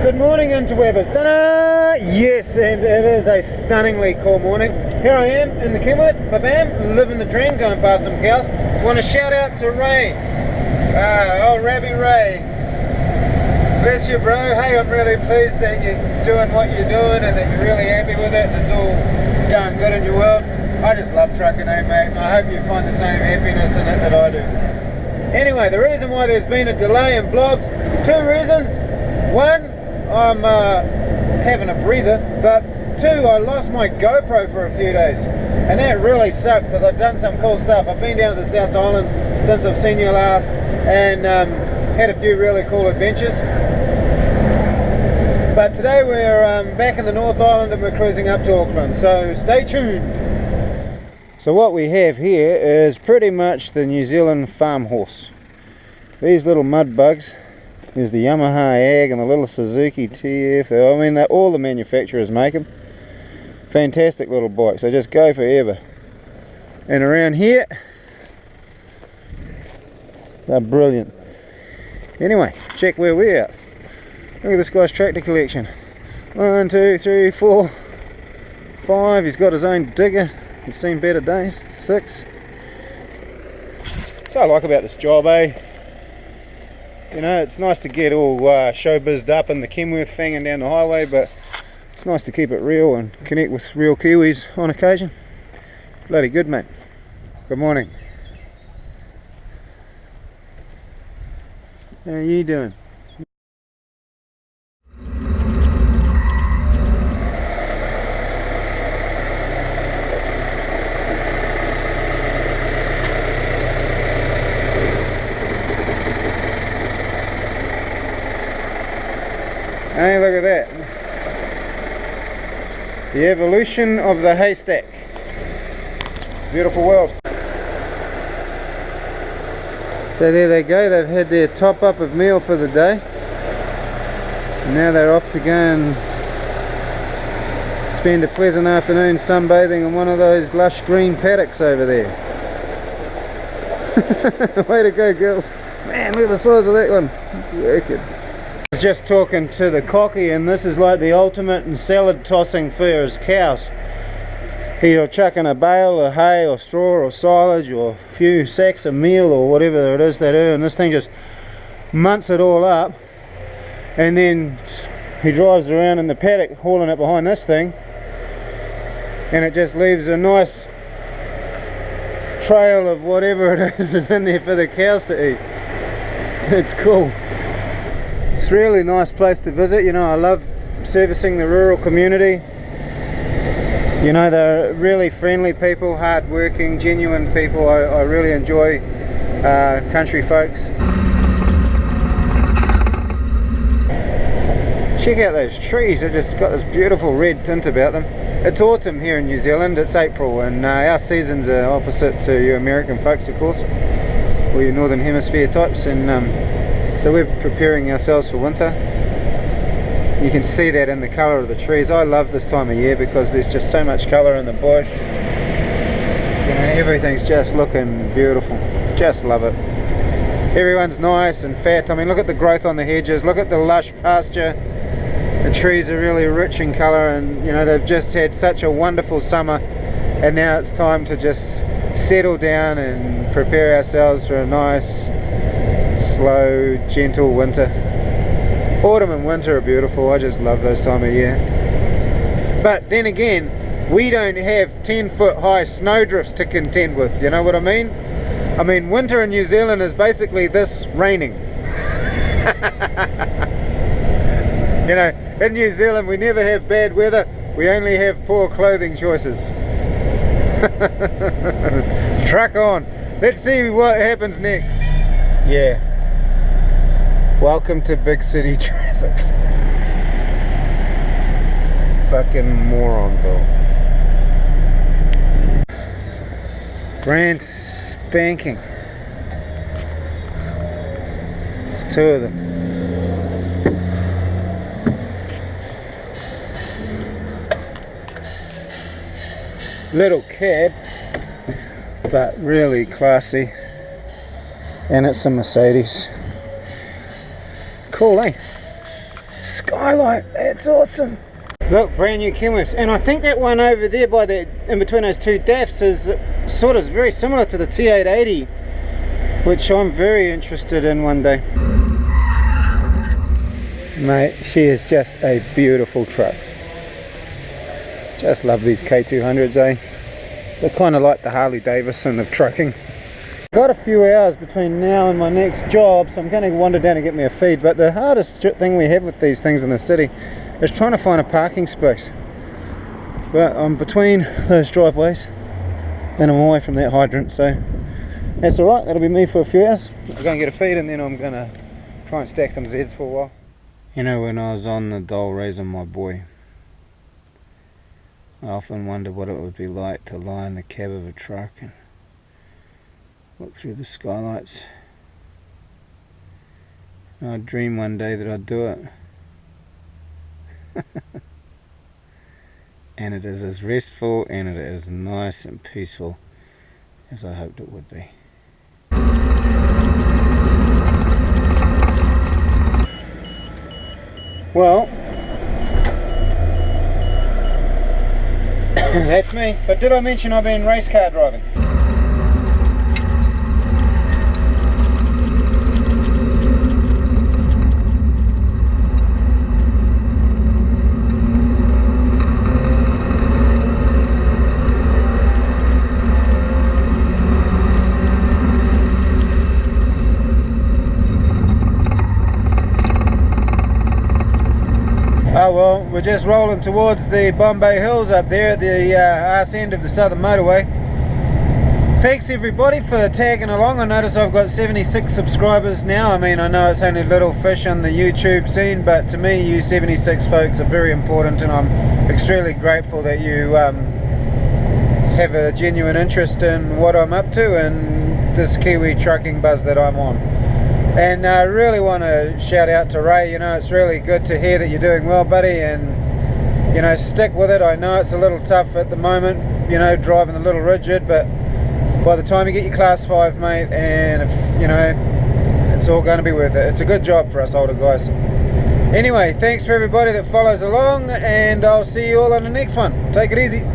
Good morning, interwebers. Ta-da! Yes, and it is a stunningly cool morning. Here I am in the Kenworth, ba-bam, living the dream, going past some cows. Want to shout out to Ray, old Rabbi Ray. Bless you, bro. Hey, I'm really pleased that you're doing what you're doing and that you're really happy with it and it's all going good in your world. I just love trucking, mate, and I hope you find the same happiness in it that I do. Anyway, the reason why there's been a delay in vlogs, two reasons. One, I'm having a breather, but two, I lost my GoPro for a few days, and that really sucked because I've done some cool stuff. I've been down to the South Island since I've seen you last, and had a few really cool adventures. But today we're back in the North Island and we're cruising up to Auckland, so stay tuned. So what we have here is pretty much the New Zealand farm horse. These little mud bugs. There's the Yamaha Ag and the little Suzuki TF. I mean, all the manufacturers make them. Fantastic little bikes. They just go forever. And around here, they're brilliant. Anyway, check where we're at. Look at this guy's tractor collection. 1, 2, 3, 4, 5. He's got his own digger. He's seen better days. 6. So I like about this job, eh? You know, it's nice to get all showbizzed up in the Kenworth thing and down the highway, but it's nice to keep it real and connect with real Kiwis on occasion. Bloody good, mate. Good morning. How you doing? Hey, look at that. The evolution of the haystack. It's a beautiful world. So there they go, they've had their top up of meal for the day. And now they're off to go and spend a pleasant afternoon sunbathing in one of those lush green paddocks over there. Way to go, girls. Man, look at the size of that one. Wicked. I was just talking to the cocky, and this is like the ultimate in salad tossing for his cows. He'll chuck in a bale of hay or straw or silage or a few sacks of meal or whatever it is they do, and this thing just munts it all up, and then he drives around in the paddock hauling it behind this thing, and it just leaves a nice trail of whatever it is in there for the cows to eat. It's cool. It's a really nice place to visit. You know, I love servicing the rural community. You know, they're really friendly people, hard-working, genuine people. I really enjoy country folks. Check out those trees. They've just got this beautiful red tint about them. It's autumn here in New Zealand. It's April, and our seasons are opposite to you American folks, of course, or you Northern Hemisphere types, and so we're preparing ourselves for winter. You can see that in the colour of the trees. I love this time of year because there's just so much colour in the bush. You know, everything's just looking beautiful. Just love it. Everyone's nice and fat. I mean, look at the growth on the hedges. Look at the lush pasture. The trees are really rich in colour, and you know, they've just had such a wonderful summer, and now it's time to just settle down and prepare ourselves for a nice, slow, gentle winter. Autumn and winter are beautiful. I just love those time of year. But then again, we don't have 10-foot high snowdrifts to contend with, you know what I mean? I mean, winter in New Zealand is basically this raining. You know, in New Zealand we never have bad weather, we only have poor clothing choices. Truck on. Let's see what happens next. Yeah. Welcome to big city traffic. Fucking moronville. Brand spanking. There's 2 of them. Little cab, but really classy, and it's a Mercedes. Cool, eh? Skylight, that's awesome. Look, brand new Kenworths, and I think that one over there by the, in between those two DAFs is sort of very similar to the T880, which I'm very interested in one day. Mate, she is just a beautiful truck. Just love these K200s, eh? They're kind of like the Harley Davidson of trucking. Got a few hours between now and my next job, so I'm going to wander down and get me a feed, but the hardest thing we have with these things in the city is trying to find a parking space. But I'm between those driveways and I'm away from that hydrant, so that's alright. That'll be me for a few hours. I'm going to get a feed and then I'm going to try and stack some Zs for a while. You know, when I was on the dole raising my boy, I often wondered what it would be like to lie in the cab of a truck and look through the skylights. And I'd dream one day that I'd do it. And it is as restful and it is nice and peaceful as I hoped it would be. Well, that's me. But did I mention I've been race car driving? Oh well, we're just rolling towards the Bombay Hills up there at the arse end of the Southern Motorway. Thanks everybody for tagging along. I notice I've got 76 subscribers now. I mean, I know it's only little fish on the YouTube scene, but to me you 76 folks are very important, and I'm extremely grateful that you have a genuine interest in what I'm up to and this Kiwi trucking buzz that I'm on. And I really want to shout out to Ray. You know, it's really good to hear that you're doing well, buddy, and you know, stick with it. I know it's a little tough at the moment, you know, driving a little rigid, but by the time you get your class 5, mate, and if, you know, it's all going to be worth it. It's a good job for us older guys. Anyway, thanks for everybody that follows along, and I'll see you all on the next one. Take it easy.